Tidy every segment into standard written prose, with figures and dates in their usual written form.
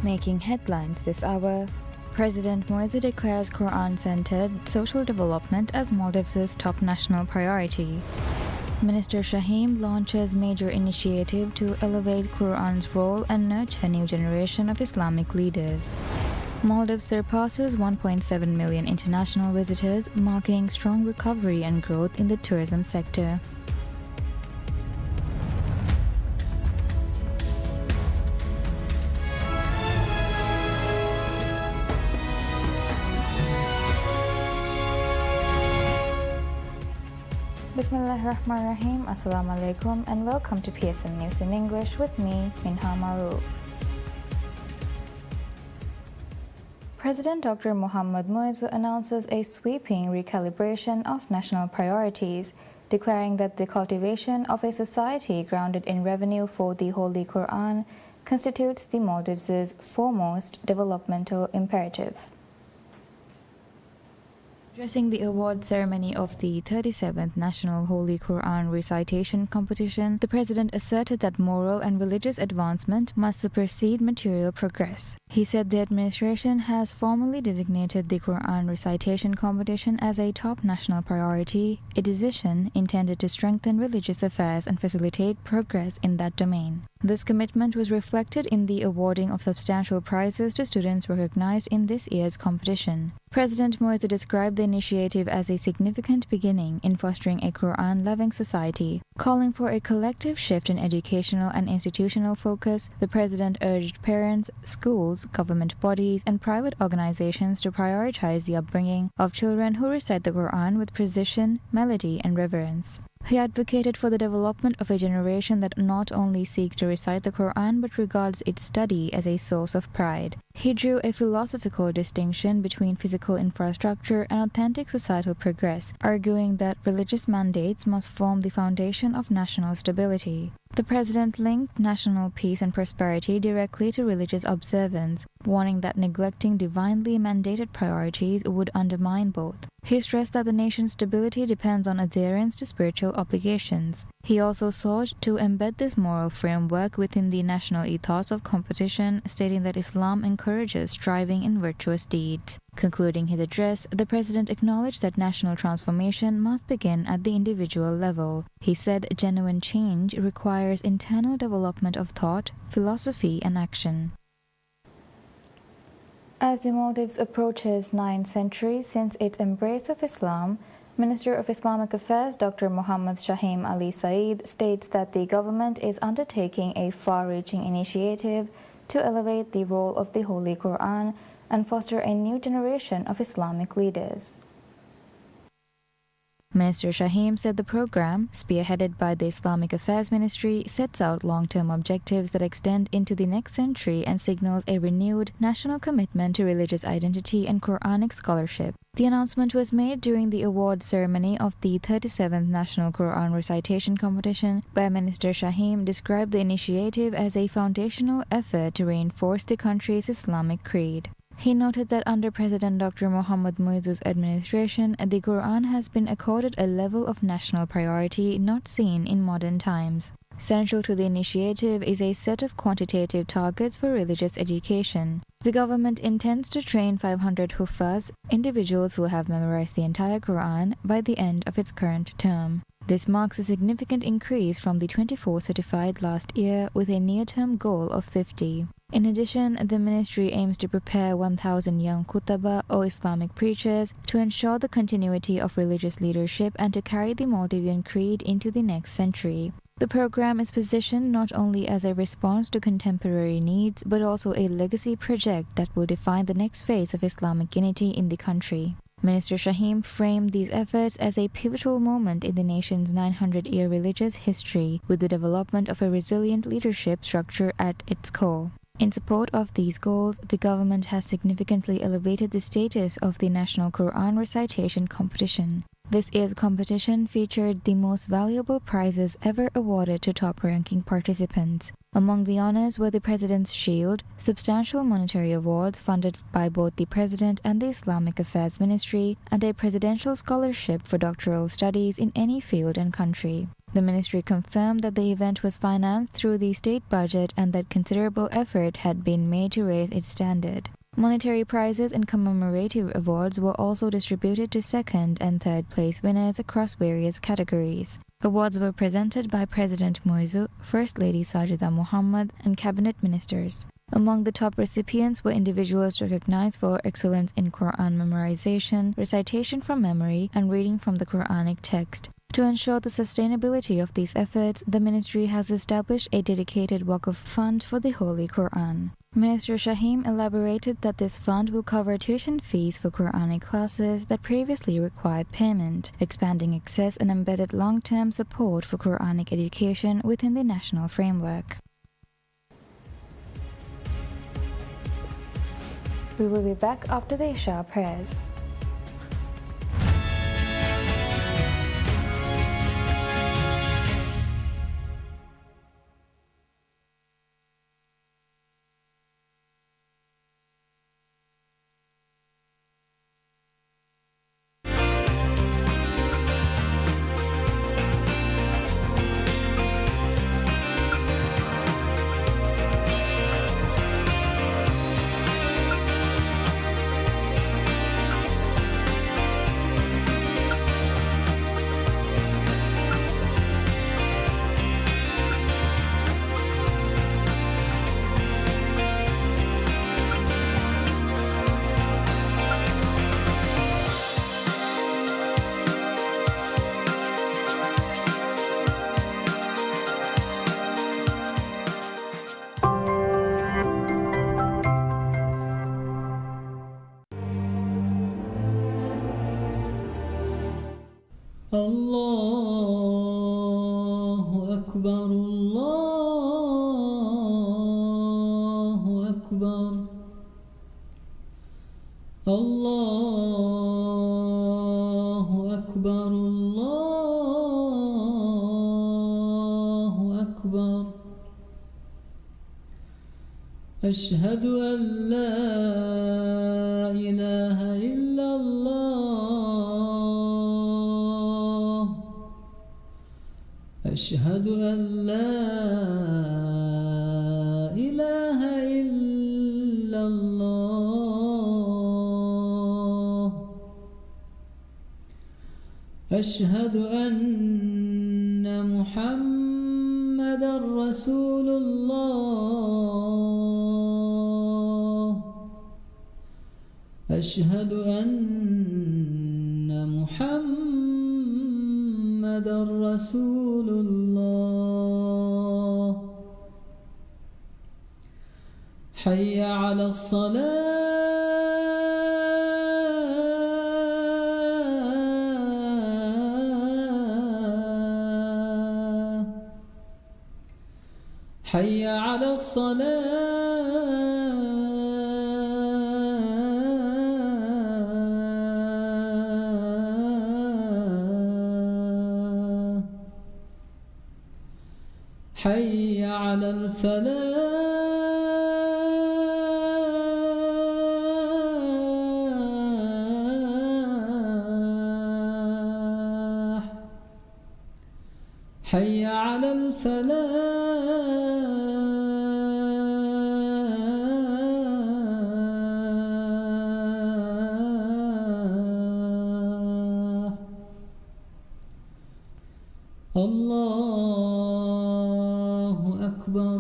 Making headlines this hour, President Moise declares Quran-centered social development as Maldives' top national priority. Minister Shaheen launches major initiative to elevate Quran's role and nurture new generation of Islamic leaders. Maldives surpasses 1.7 million international visitors, marking strong recovery and growth in the tourism sector. Bismillahirrahmanirrahim. Assalamu alaikum and welcome to PSN News in English with me, Minha Maroof. President Dr. Mohamed Moise announces a sweeping recalibration of national priorities, declaring that the cultivation of a society grounded in revenue for the Holy Quran constitutes the Maldives' foremost developmental imperative. Addressing the award ceremony of the 37th National Holy Quran Recitation Competition, the President asserted that moral and religious advancement must supersede material progress. He said the administration has formally designated the Quran Recitation Competition as a top national priority, a decision intended to strengthen religious affairs and facilitate progress in that domain. This commitment was reflected in the awarding of substantial prizes to students recognized in this year's competition. President Moise described the initiative as a significant beginning in fostering a Quran-loving society. Calling for a collective shift in educational and institutional focus, the President urged parents, schools, government bodies, and private organizations to prioritize the upbringing of children who recite the Quran with precision, melody, and reverence. He advocated for the development of a generation that not only seeks to recite the Quran but regards its study as a source of pride. He drew a philosophical distinction between physical infrastructure and authentic societal progress, arguing that religious mandates must form the foundation of national stability. The President linked national peace and prosperity directly to religious observance, warning that neglecting divinely mandated priorities would undermine both. He stressed that the nation's stability depends on adherence to spiritual obligations. He also sought to embed this moral framework within the national ethos of competition, stating that Islam encourages striving in virtuous deeds. Concluding his address, the President acknowledged that national transformation must begin at the individual level. He said genuine change requires internal development of thought, philosophy, and action. As the Maldives approaches 9 centuries since its embrace of Islam, Minister of Islamic Affairs Dr. Mohammed Shaheen Ali Saeed states that the government is undertaking a far-reaching initiative to elevate the role of the Holy Quran and foster a new generation of Islamic leaders. Minister Shaheen said the program, spearheaded by the Islamic Affairs Ministry, sets out long-term objectives that extend into the next century and signals a renewed national commitment to religious identity and Quranic scholarship. The announcement was made during the award ceremony of the 37th National Quran Recitation Competition, where Minister Shaheen described the initiative as a foundational effort to reinforce the country's Islamic creed. He noted that under President Dr. Mohamed Moise's administration, the Quran has been accorded a level of national priority not seen in modern times. Central to the initiative is a set of quantitative targets for religious education. The government intends to train 500 Huffaz, individuals who have memorized the entire Quran, by the end of its current term. This marks a significant increase from the 24 certified last year, with a near-term goal of 50. In addition, the ministry aims to prepare 1,000 young Kutaba or Islamic preachers to ensure the continuity of religious leadership and to carry the Maldivian creed into the next century. The program is positioned not only as a response to contemporary needs, but also a legacy project that will define the next phase of Islamic unity in the country. Minister Shaheen framed these efforts as a pivotal moment in the nation's 900-year religious history, with the development of a resilient leadership structure at its core. In support of these goals, the government has significantly elevated the status of the National Quran Recitation Competition. This year's competition featured the most valuable prizes ever awarded to top-ranking participants. Among the honors were the President's Shield, substantial monetary awards funded by both the President and the Islamic Affairs Ministry, and a presidential scholarship for doctoral studies in any field and country. The ministry confirmed that the event was financed through the state budget and that considerable effort had been made to raise its standard. Monetary prizes and commemorative awards were also distributed to second and third place winners across various categories. Awards were presented by President Moizu, First Lady Sajida Muhammad, and cabinet ministers. Among the top recipients were individuals recognized for excellence in Quran memorization, recitation from memory, and reading from the Quranic text. To ensure the sustainability of these efforts, the ministry has established a dedicated Waqf fund for the Holy Quran. Minister Shaheen elaborated that this fund will cover tuition fees for Quranic classes that previously required payment, expanding access and embedded long-term support for Quranic education within the national framework. We will be back after the Isha prayers. الله أكبر الله أكبر الله أكبر الله أكبر أشهد أن لا إله إلا الله أشهد أن لا إله إلا الله أشهد أن محمدًا رسول الله أشهد أن محمدًا رسول الله حي على الصلاة حي على الصلاة حي على الفلاح حي على الفلاح الله أكبر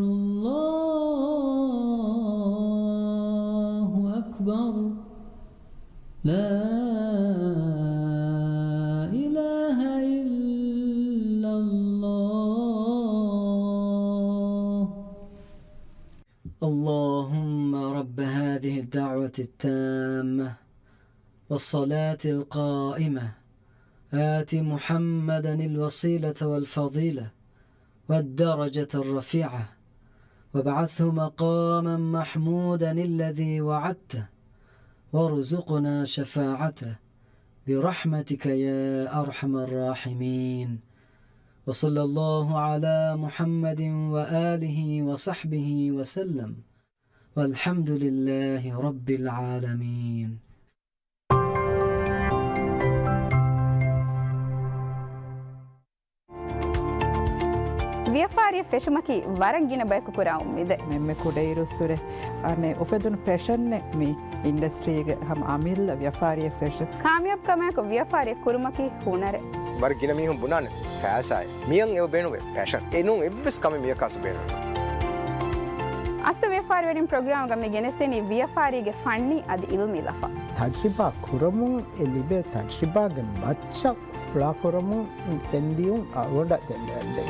الله أكبر لا إله إلا الله اللهم رب هذه الدعوة التامة والصلاة القائمة آت محمدًا الوسيلة والفضيلة والدرجة الرفيعة وابعثه مقامًا محمودًا الذي وعدته وارزقنا شفاعته برحمتك يا أرحم الراحمين وصلى الله على محمد وآله وصحبه وسلم والحمد لله رب العالمين. ವ್ಯಾಪಾರಿಯ ಫೆಶಮಕಿ ವರಗಿನ bike ಕುರ ಉಮ್ಮಿದೆ මෙම කුඩයිරුස්සුර අනේ උපදුන ප්‍රශන්න මේ ඉන්ඩස්ට්‍රීග හම අමිල්ල ව්‍යාපාරිය ෆෙෂන් කාමියබ් කමයක ව්‍යාපාරිය කුරුමකි හුනර වරගින මිහුම් බුණාන පෑසයි මියන් එව බේනුවේ passion එනුන් එබ්බස් කම මිය කස බේනුව අස්ත ව්‍යාපාරි wedding programme ගම ගෙනස්තේනි ව්‍යාපාරිගේ ෆන්නි අද ඉල්මි ලෆා තජ්රිබා කුරමුන් එලිබේ තජ්රිබාගේ මච්චක් ෆුලා කුරමුන් එන්දියුම් අවඩ දෙන්නේ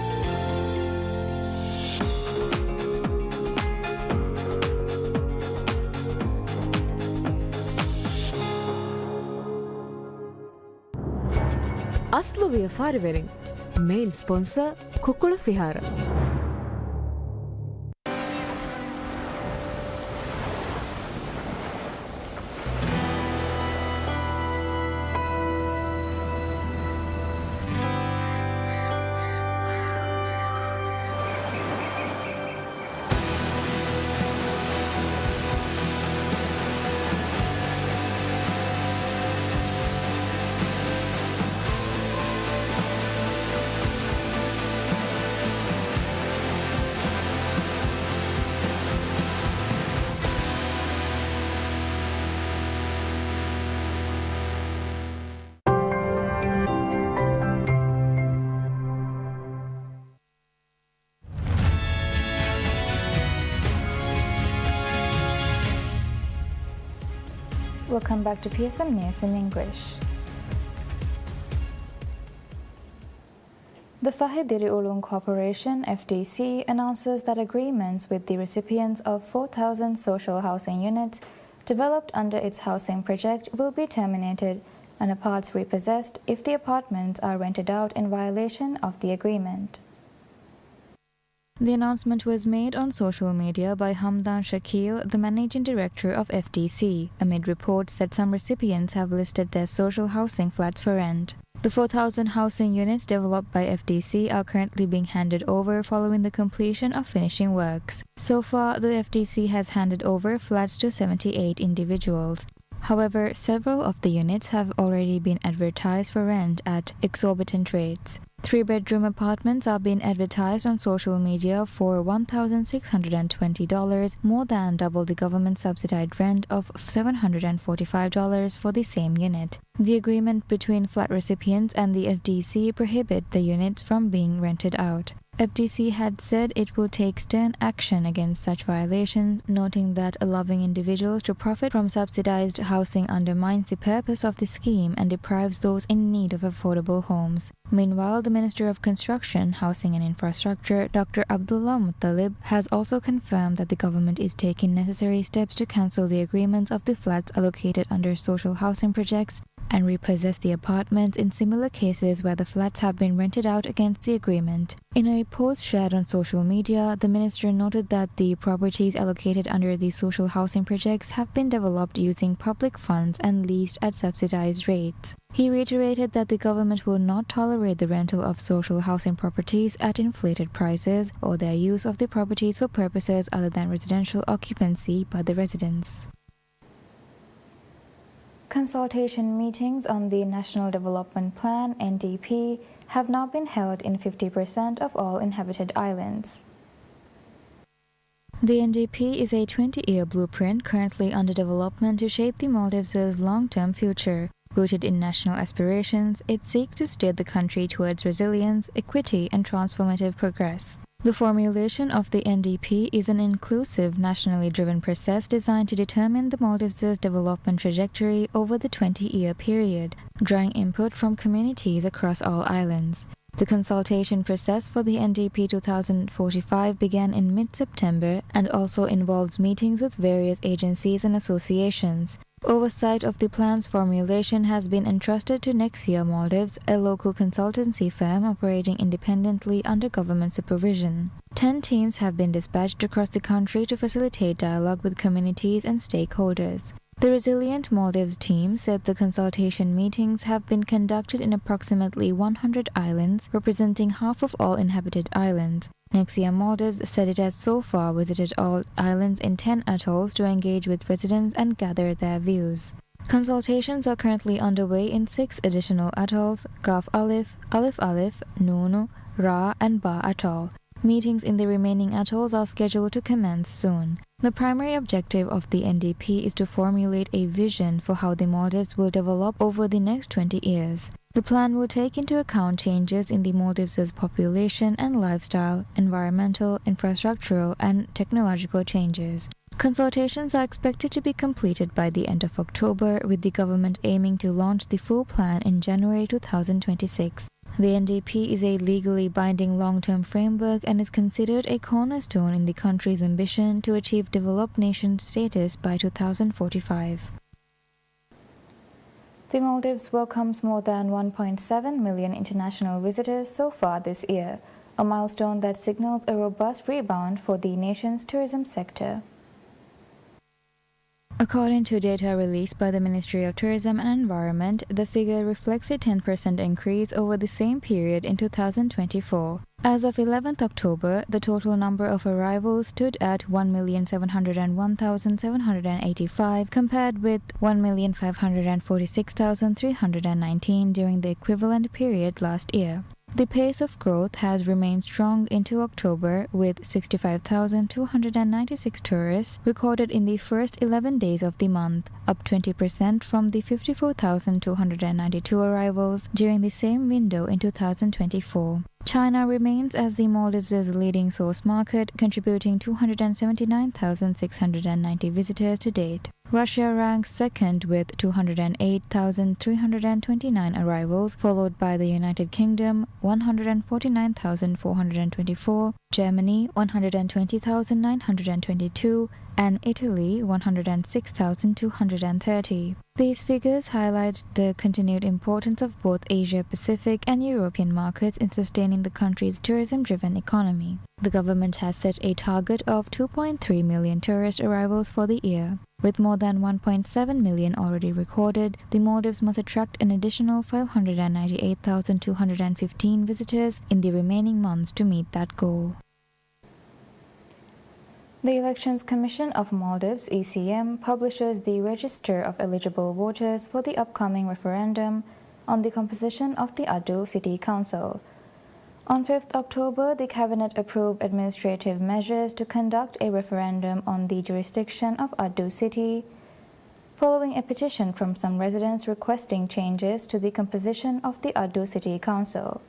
ಅಸ್ಲು ವ್ಯಾಪಾರಿವೆರಿಂಗ್ ಮೇನ್ ಸ್ಪಾನ್ಸರ್ ಕುಕ್ಕುಳ ಫಿಹಾರ Welcome back to PSM News in English. The Fahidiri Ulum Corporation, FDC, announces that agreements with the recipients of 4,000 social housing units developed under its housing project will be terminated and apartments repossessed if the apartments are rented out in violation of the agreement. The announcement was made on social media by Hamdan Shakil, the managing director of FDC, amid reports that some recipients have listed their social housing flats for rent. The 4,000 housing units developed by FDC are currently being handed over following the completion of finishing works. So far, the FDC has handed over flats to 78 individuals. However, several of the units have already been advertised for rent at exorbitant rates. 3-bedroom apartments are being advertised on social media for $1,620, more than double the government-subsidized rent of $745 for the same unit. The agreement between flat recipients and the FDC prohibit the units from being rented out. FDC had said it will take stern action against such violations, noting that allowing individuals to profit from subsidized housing undermines the purpose of the scheme and deprives those in need of affordable homes. Meanwhile, the Minister of Construction, Housing and Infrastructure, Dr. Abdullah Muttalib, has also confirmed that the government is taking necessary steps to cancel the agreements of the flats allocated under social housing projects and repossess the apartments in similar cases where the flats have been rented out against the agreement. In a post shared on social media, the minister noted that the properties allocated under the social housing projects have been developed using public funds and leased at subsidized rates. He reiterated that the government will not tolerate the rental of social housing properties at inflated prices or their use of the properties for purposes other than residential occupancy by the residents. Consultation meetings on the National Development Plan (NDP) have now been held in 50% of all inhabited islands. The NDP is a 20-year blueprint currently under development to shape the Maldives' long-term future. Rooted in national aspirations, it seeks to steer the country towards resilience, equity, and transformative progress. The formulation of the NDP is an inclusive, nationally driven process designed to determine the Maldives' development trajectory over the 20-year period, drawing input from communities across all islands. The consultation process for the NDP 2045 began in mid-September and also involves meetings with various agencies and associations. Oversight of the plan's formulation has been entrusted to Nexia Maldives, a local consultancy firm operating independently under government supervision. 10 teams have been dispatched across the country to facilitate dialogue with communities and stakeholders. The Resilient Maldives team said the consultation meetings have been conducted in approximately 100 islands, representing half of all inhabited islands. Nexia Maldives said it has so far visited all islands in 10 atolls to engage with residents and gather their views. Consultations are currently underway in 6 additional atolls: Gaf Alif, Alif Alif, Nunu, Ra and Ba Atoll. Meetings in the remaining atolls are scheduled to commence soon. The primary objective of the NDP is to formulate a vision for how the Maldives will develop over the next 20 years. The plan will take into account changes in the Maldives' population and lifestyle, environmental, infrastructural, and technological changes. Consultations are expected to be completed by the end of October, with the government aiming to launch the full plan in January 2026. The NDP is a legally binding long-term framework and is considered a cornerstone in the country's ambition to achieve developed nation status by 2045. The Maldives welcomes more than 1.7 million international visitors so far this year, a milestone that signals a robust rebound for the nation's tourism sector. According to data released by the Ministry of Tourism and Environment, the figure reflects a 10% increase over the same period in 2024. As of 11th October, the total number of arrivals stood at 1,701,785 compared with 1,546,319 during the equivalent period last year. The pace of growth has remained strong into October, with 65,296 tourists recorded in the first 11 days of the month, up 20% from the 54,292 arrivals during the same window in 2024. China remains as the Maldives' leading source market, contributing 279,690 visitors to date. Russia ranks second with 208,329 arrivals, followed by the United Kingdom, 149,424, Germany, 120,922, and Italy, 106,230. These figures highlight the continued importance of both Asia-Pacific and European markets in sustaining the country's tourism-driven economy. The government has set a target of 2.3 million tourist arrivals for the year. With more than 1.7 million already recorded, the Maldives must attract an additional 598,215 visitors in the remaining months to meet that goal. The Elections Commission of Maldives, ECM, publishes the register of eligible voters for the upcoming referendum on the composition of the Addu City Council. On 5th October, the Cabinet approved administrative measures to conduct a referendum on the jurisdiction of Addu City, following a petition from some residents requesting changes to the composition of the Addu City Council.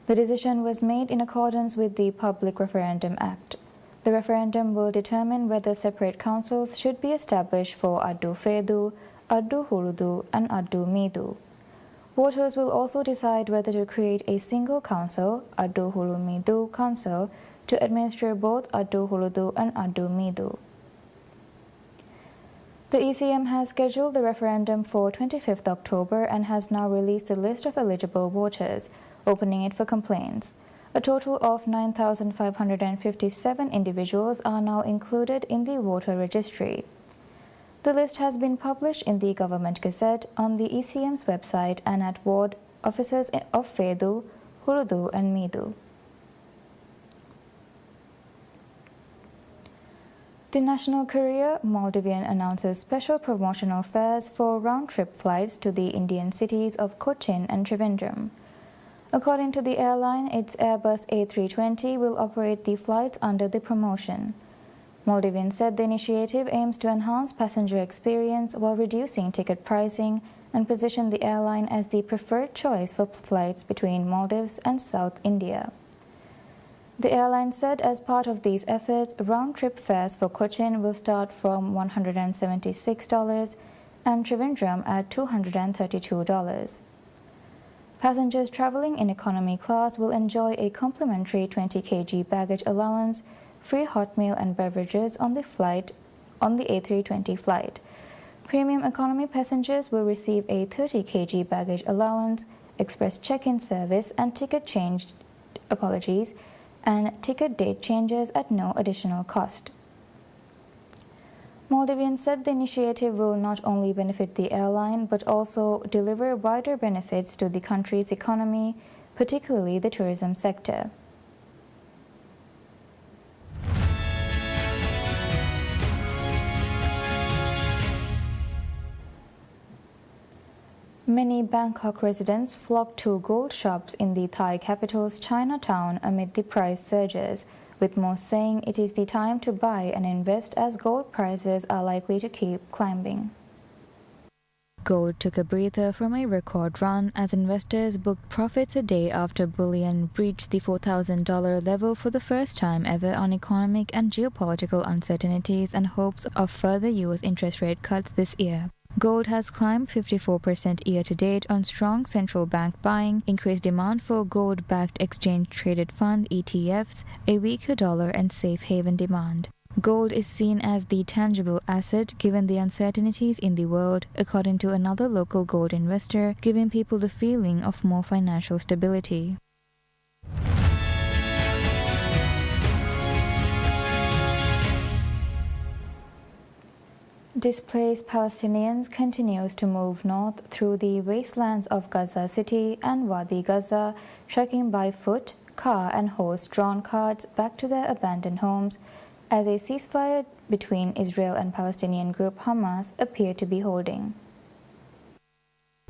The decision was made in accordance with the Public Referendum Act. The referendum will determine whether separate councils should be established for Addu Fedu, Addu Huludu, and Addu Midu. Voters will also decide whether to create a single council, Addu Hulu Midu Council, to administer both Addu Huludu and Addu Midu. The ECM has scheduled the referendum for 25th October and has now released the list of eligible voters, opening it for complaints. A total of 9,557 individuals are now included in the voter registry. The list has been published in the Government Gazette, on the ECM's website, and at ward offices of Fedu, Huludu, and Midu. The national courier Maldivian announces special promotional fares for round-trip flights to the Indian cities of Cochin and Trivandrum. According to the airline, its Airbus A320 will operate the flights under the promotion. Maldivian said the initiative aims to enhance passenger experience while reducing ticket pricing and position the airline as the preferred choice for flights between Maldives and South India. The airline said as part of these efforts, round-trip fares for Cochin will start from $176 and Trivandrum at $232. Passengers traveling in economy class will enjoy a complimentary 20 kg baggage allowance, free hot meal and beverages on the A320 flight. Premium economy passengers will receive a 30 kg baggage allowance, express check-in service, and ticket date changes at no additional cost. Maldivian said the initiative will not only benefit the airline but also deliver wider benefits to the country's economy, particularly the tourism sector. Many Bangkok residents flocked to gold shops in the Thai capital's Chinatown amid the price surges, with most saying it is the time to buy and invest as gold prices are likely to keep climbing. Gold took a breather from a record run as investors booked profits a day after bullion breached the $4,000 level for the first time ever on economic and geopolitical uncertainties and hopes of further U.S. interest rate cuts this year. Gold has climbed 54% year-to-date on strong central bank buying, increased demand for gold-backed exchange-traded fund ETFs, a weaker dollar and safe haven demand. Gold is seen as the tangible asset given the uncertainties in the world, according to another local gold investor, giving people the feeling of more financial stability. Displaced Palestinians continues to move north through the wastelands of Gaza City and Wadi Gaza, trekking by foot, car and horse-drawn carts back to their abandoned homes, as a ceasefire between Israel and Palestinian group Hamas appeared to be holding.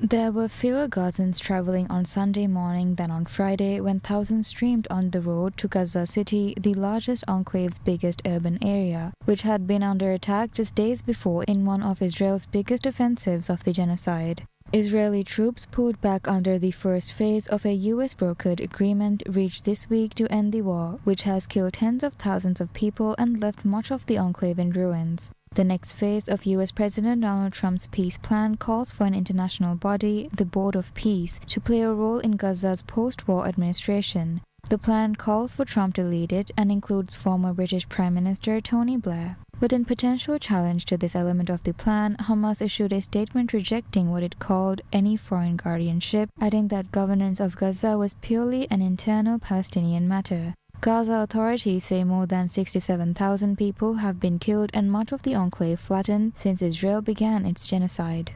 There were fewer Gazans traveling on Sunday morning than on Friday when thousands streamed on the road to Gaza City, the largest enclave's biggest urban area, which had been under attack just days before in one of Israel's biggest offensives of the genocide. Israeli troops pulled back under the first phase of a U.S.-brokered agreement reached this week to end the war, which has killed tens of thousands of people and left much of the enclave in ruins. The next phase of U.S. President Donald Trump's peace plan calls for an international body, the Board of Peace, to play a role in Gaza's post-war administration. The plan calls for Trump to lead it and includes former British Prime Minister Tony Blair. But in potential challenge to this element of the plan, Hamas issued a statement rejecting what it called any foreign guardianship, adding that governance of Gaza was purely an internal Palestinian matter. Gaza authorities say more than 67,000 people have been killed and much of the enclave flattened since Israel began its genocide.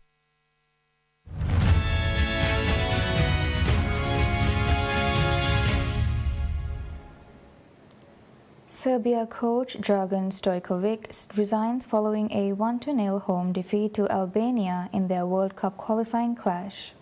Serbia coach Dragan Stojkovic resigns following a 1-0 home defeat to Albania in their World Cup qualifying clash.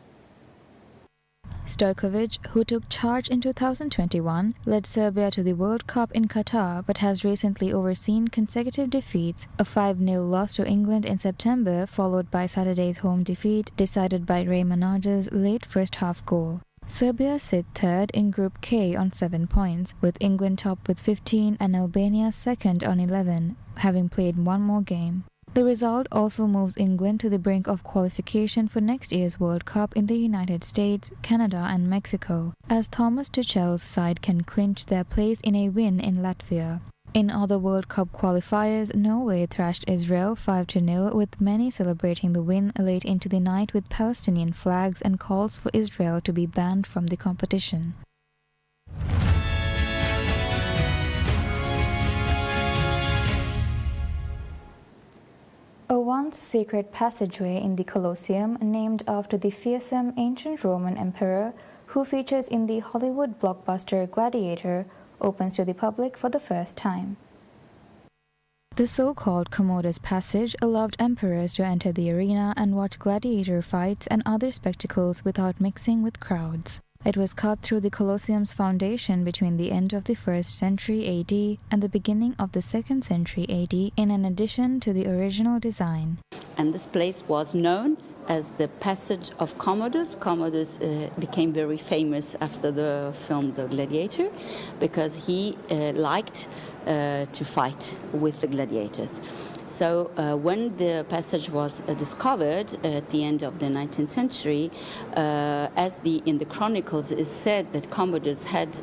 Stojkovic, who took charge in 2021, led Serbia to the World Cup in Qatar but has recently overseen consecutive defeats, a 5-0 loss to England in September followed by Saturday's home defeat decided by Ray Manaj's late first-half goal. Serbia sit third in Group K on 7 points, with England top with 15 and Albania second on 11, having played one more game. The result also moves England to the brink of qualification for next year's World Cup in the United States, Canada and Mexico, as Thomas Tuchel's side can clinch their place in a win in Latvia. In other World Cup qualifiers, Norway thrashed Israel 5-0, with many celebrating the win late into the night with Palestinian flags and calls for Israel to be banned from the competition. A once secret passageway in the Colosseum, named after the fearsome ancient Roman emperor who features in the Hollywood blockbuster Gladiator, opens to the public for the first time. The so-called Commodus Passage allowed emperors to enter the arena and watch gladiator fights and other spectacles without mixing with crowds. It was cut through the Colosseum's foundation between the end of the 1st century AD and the beginning of the 2nd century AD in an addition to the original design. And this place was known as the Passage of Commodus. Commodus became very famous after the film The Gladiator because he liked to fight with the gladiators. So when the passage was discovered at the end of the 19th century, as in the chronicles is said that Commodus had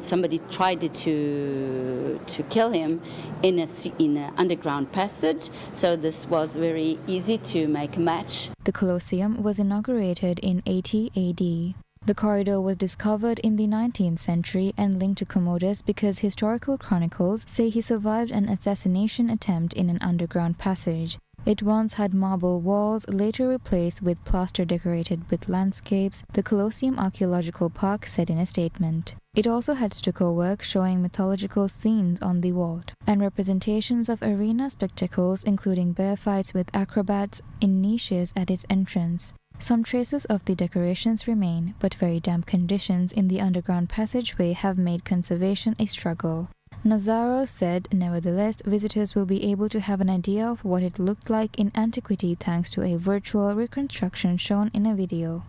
somebody tried to kill him in an underground passage. So this was very easy to make a match. The Colosseum was inaugurated in 80 AD. The corridor was discovered in the 19th century and linked to Commodus because historical chronicles say he survived an assassination attempt in an underground passage. It once had marble walls, later replaced with plaster decorated with landscapes, the Colosseum Archaeological Park said in a statement. It also had stucco work showing mythological scenes on the wall, and representations of arena spectacles including bear fights with acrobats in niches at its entrance. Some traces of the decorations remain, but very damp conditions in the underground passageway have made conservation a struggle. Nazaro said, nevertheless, visitors will be able to have an idea of what it looked like in antiquity thanks to a virtual reconstruction shown in a video.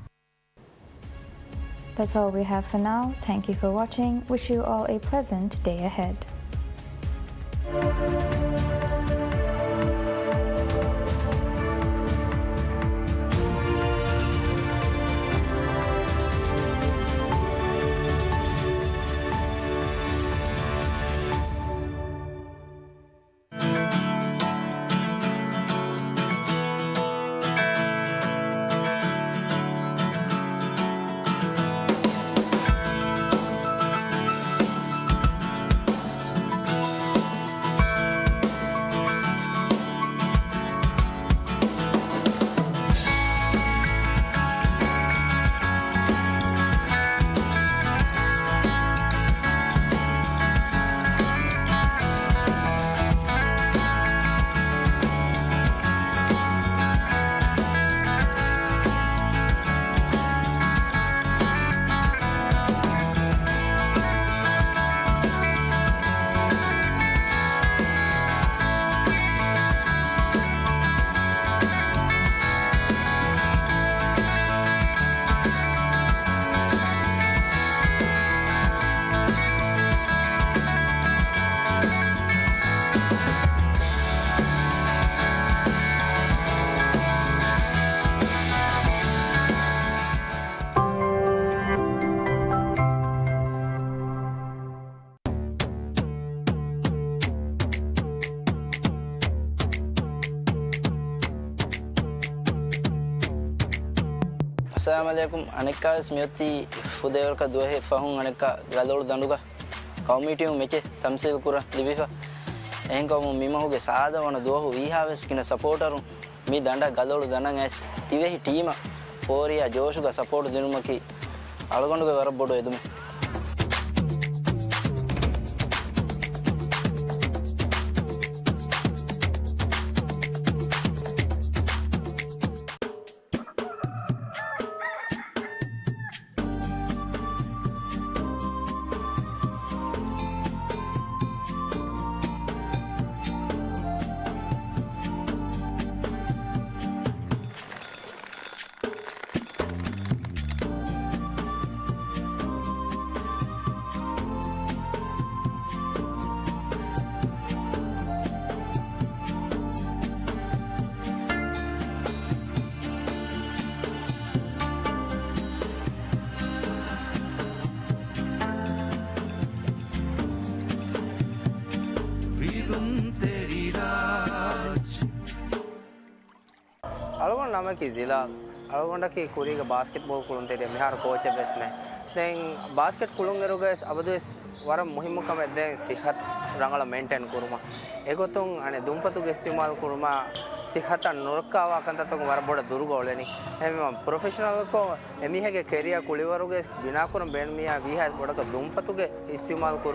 That's all we have for now. Thank you for watching. Wish you all a pleasant day ahead. Assalamualaikum aneka smiyati fudeorka duhe fahun aneka gadolu danduga committee meche tamsil kura libifa ehenko mimahuge saada wana duhu vihaves kina supporteru mi danda gadolu danan as ivehi team foria joshuga support dinumaki algonduge warabodu edume अलगोन नाम की ज़िला अलगोंडा की कुरी का basketball कुलुंते रे मिहार coach है base में दें बास्केट कुलुंगे रोगे अब तो इस वारा मुहिम का में दें सेहत रंगला मेंटेन करूँगा एगो तो अने दुम्पतु के इस्तेमाल करूँगा सेहत नोरका वाकंता तो वारा बड़ा दुर्गौले नहीं हम प्रोफेशनल को एमी है के कैरियर कुलीवरोगे बिना कुरम बैंड में या वी है बड़ा का दुम्पतु के इस्तेमाल करूँ